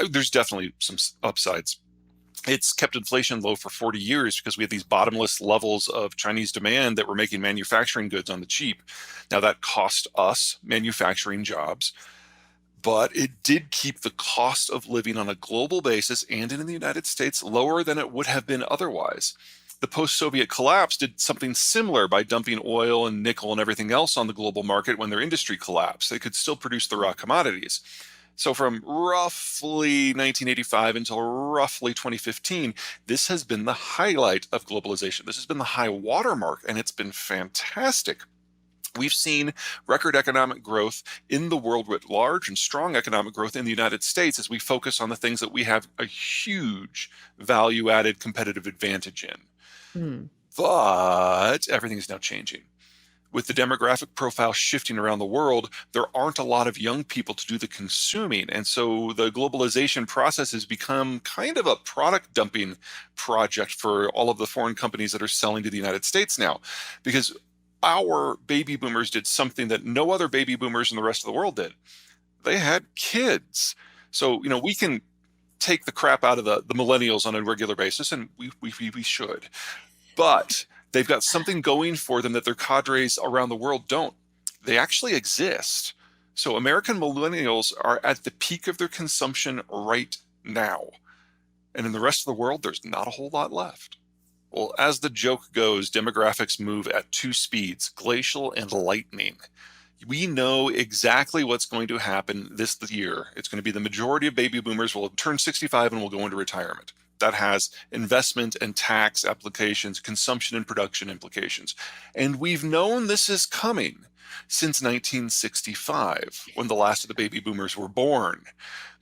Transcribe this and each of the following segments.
There's definitely some upsides. It's kept inflation low for 40 years because we had these bottomless levels of Chinese demand that were making manufacturing goods on the cheap. Now, that cost us manufacturing jobs, but it did keep the cost of living on a global basis and in the United States lower than it would have been otherwise. The post-Soviet collapse did something similar by dumping oil and nickel and everything else on the global market when their industry collapsed. They could still produce the raw commodities. So from roughly 1985 until roughly 2015, this has been the highlight of globalization. This has been the high watermark, and it's been fantastic. We've seen record economic growth in the world writ large and strong economic growth in the United States as we focus on the things that we have a huge value added competitive advantage in. Hmm. But everything is now changing. With the demographic profile shifting around the world, there aren't a lot of young people to do the consuming. And so the globalization process has become kind of a product dumping project for all of the foreign companies that are selling to the United States now. Because our baby boomers did something that no other baby boomers in the rest of the world did. They had kids. So, we can take the crap out of the millennials on a regular basis, and we should. But they've got something going for them that their cadres around the world don't. They actually exist. So American millennials are at the peak of their consumption right now. And in the rest of the world, there's not a whole lot left. Well, as the joke goes, demographics move at two speeds, glacial and lightning. We know exactly what's going to happen this year. It's going to be the majority of baby boomers will turn 65 and will go into retirement. That has investment and tax applications, consumption and production implications. And we've known this is coming since 1965, when the last of the baby boomers were born.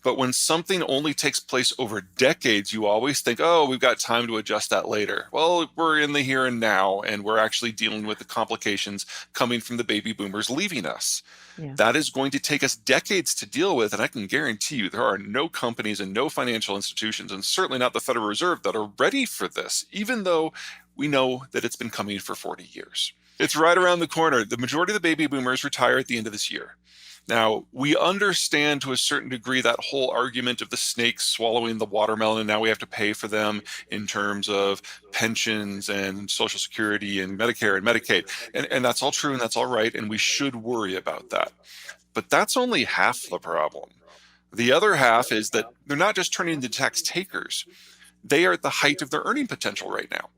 But when something only takes place over decades, you always think, oh, we've got time to adjust that later. Well, we're in the here and now, and we're actually dealing with the complications coming from the baby boomers leaving us. Yeah. That is going to take us decades to deal with, and I can guarantee you there are no companies and no financial institutions, and certainly not the Federal Reserve, that are ready for this, even though we know that it's been coming for 40 years. It's right around the corner. The majority of the baby boomers retire at the end of this year. Now, we understand to a certain degree that whole argument of the snakes swallowing the watermelon, and now we have to pay for them in terms of pensions and Social Security and Medicare and Medicaid. And that's all true and that's all right, and we should worry about that. But that's only half the problem. The other half is that they're not just turning into tax takers, they are at the height of their earning potential right now.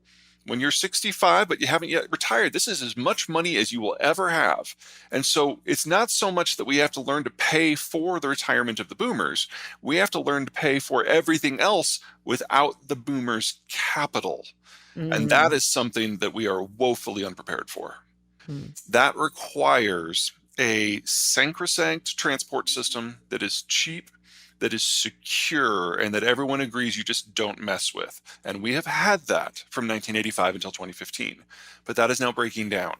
When you're 65, but you haven't yet retired, this is as much money as you will ever have. And so it's not so much that we have to learn to pay for the retirement of the boomers. We have to learn to pay for everything else without the boomers' capital. And that Mm. is something that we are woefully unprepared for. Mm. That requires a sacrosanct transport system that is cheap, that is secure, and that everyone agrees you just don't mess with. And we have had that from 1985 until 2015, but that is now breaking down.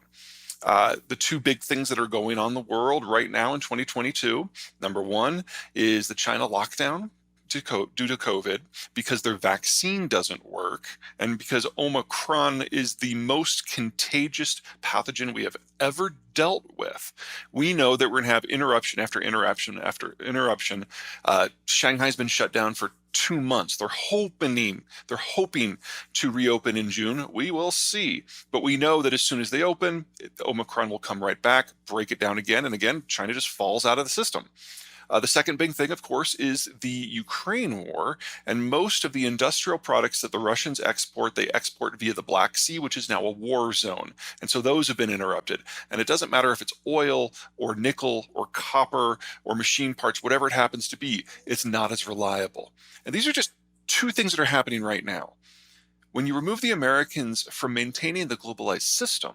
The two big things that are going on in the world right now in 2022, number one is the China lockdown due to COVID, because their vaccine doesn't work, and because Omicron is the most contagious pathogen we have ever dealt with. We know that we're going to have interruption after interruption after interruption. Shanghai's been shut down for 2 months. They're hoping to reopen in June. We will see. But we know that as soon as they open, Omicron will come right back, break it down again. And again, China just falls out of the system. The second big thing, of course, is the Ukraine war. And most of the industrial products that the Russians export, they export via the Black Sea, which is now a war zone. And so those have been interrupted. And it doesn't matter if it's oil or nickel or copper or machine parts, whatever it happens to be, it's not as reliable. And these are just two things that are happening right now. When you remove the Americans from maintaining the globalized system,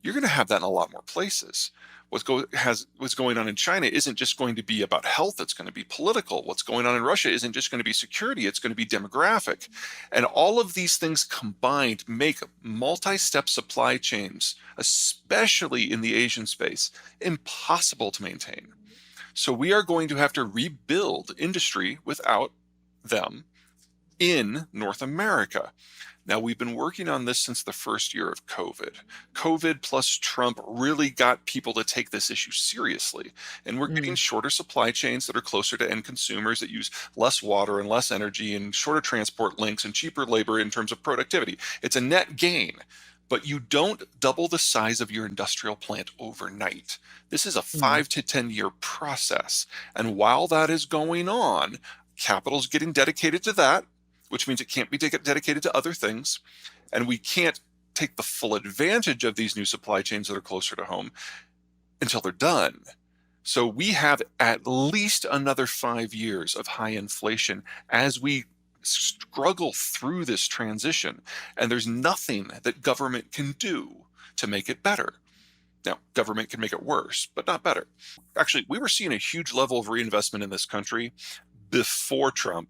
you're going to have that in a lot more places. What's going on in China isn't just going to be about health, it's going to be political. What's going on in Russia isn't just going to be security, it's going to be demographic. And all of these things combined make multi-step supply chains, especially in the Asian space, impossible to maintain. So we are going to have to rebuild industry without them. in North America. Now, we've been working on this since the first year of COVID. COVID plus Trump really got people to take this issue seriously. And we're getting Mm. shorter supply chains that are closer to end consumers, that use less water and less energy, and shorter transport links and cheaper labor in terms of productivity. It's a net gain. But you don't double the size of your industrial plant overnight. This is a Mm. 5 to 10 year process. And while that is going on, capital is getting dedicated to that, which means it can't be dedicated to other things. And we can't take the full advantage of these new supply chains that are closer to home until they're done. So we have at least another 5 years of high inflation as we struggle through this transition. And there's nothing that government can do to make it better. Now, government can make it worse, but not better. Actually, we were seeing a huge level of reinvestment in this country before Trump,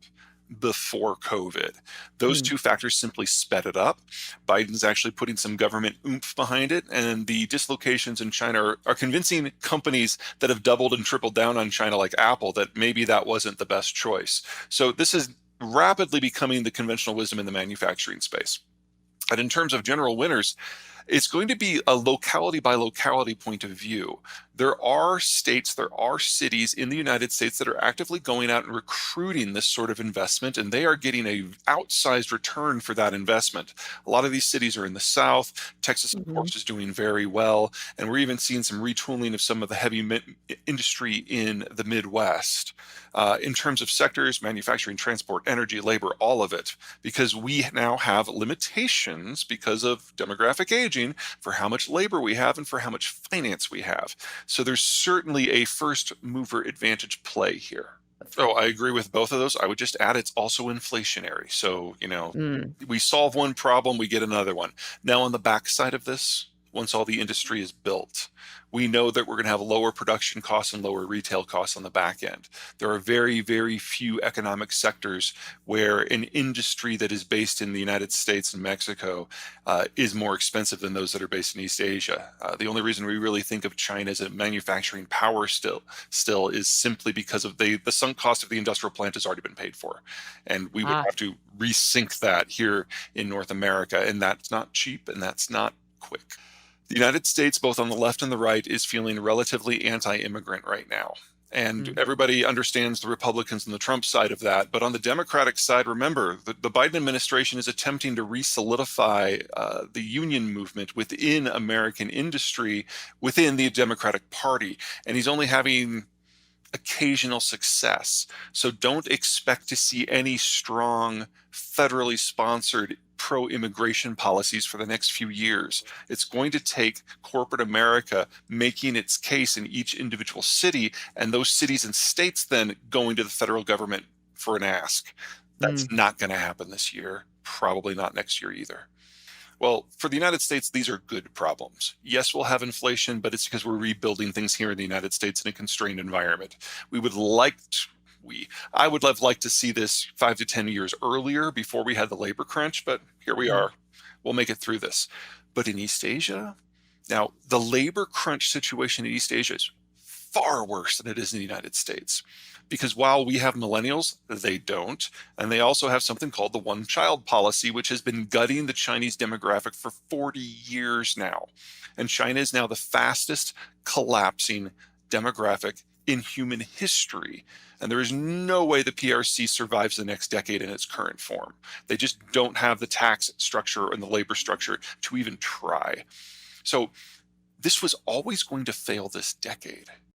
before COVID. Those Mm. two factors simply sped it up. Biden's actually putting some government oomph behind it, and the dislocations in China are convincing companies that have doubled and tripled down on China, like Apple, that maybe that wasn't the best choice. So this is rapidly becoming the conventional wisdom in the manufacturing space. And in terms of general winners, it's going to be a locality by locality point of view. There are states, there are cities in the United States that are actively going out and recruiting this sort of investment, and they are getting a outsized return for that investment. A lot of these cities are in the South. Texas, of Mhm. course, is doing very well, and we're even seeing some retooling of some of the heavy industry in the Midwest. In terms of sectors, manufacturing, transport, energy, labor, all of it, because we now have limitations because of demographic aging for how much labor we have and for how much finance we have. So there's certainly a first mover advantage play here. That's Oh, right. I agree with both of those. I would just add it's also inflationary. So, Mm. we solve one problem, we get another one. Now, on the backside of this, once all the industry is built, we know that we're going to have lower production costs and lower retail costs on the back end. There are very, very few economic sectors where an industry that is based in the United States and Mexico is more expensive than those that are based in East Asia. The only reason we really think of China as a manufacturing power still is simply because of the sunk cost of the industrial plant has already been paid for, and we would Ah. have to resync that here in North America, and that's not cheap and that's not quick. The United States, both on the left and the right, is feeling relatively anti-immigrant right now. And Mm. everybody understands the Republicans and the Trump side of that. But on the Democratic side, remember, the Biden administration is attempting to re-solidify the union movement within American industry, within the Democratic Party. And he's only having occasional success. So don't expect to see any strong federally sponsored pro-immigration policies for the next few years. It's going to take corporate America making its case in each individual city, and those cities and states then going to the federal government for an ask. That's Mm. not going to happen this year, probably not next year either. Well, for the United States, these are good problems. Yes, we'll have inflation, but it's because we're rebuilding things here in the United States in a constrained environment. We would like to, I would have liked to see this 5 to 10 years earlier before we had the labor crunch, but here we Mm. are. We'll make it through this. But in East Asia, now the labor crunch situation in East Asia is far worse than it is in the United States. Because while we have millennials, they don't. And they also have something called the one child policy, which has been gutting the Chinese demographic for 40 years now. And China is now the fastest collapsing demographic in human history. And there is no way the PRC survives the next decade in its current form. They just don't have the tax structure and the labor structure to even try. So this was always going to fail this decade.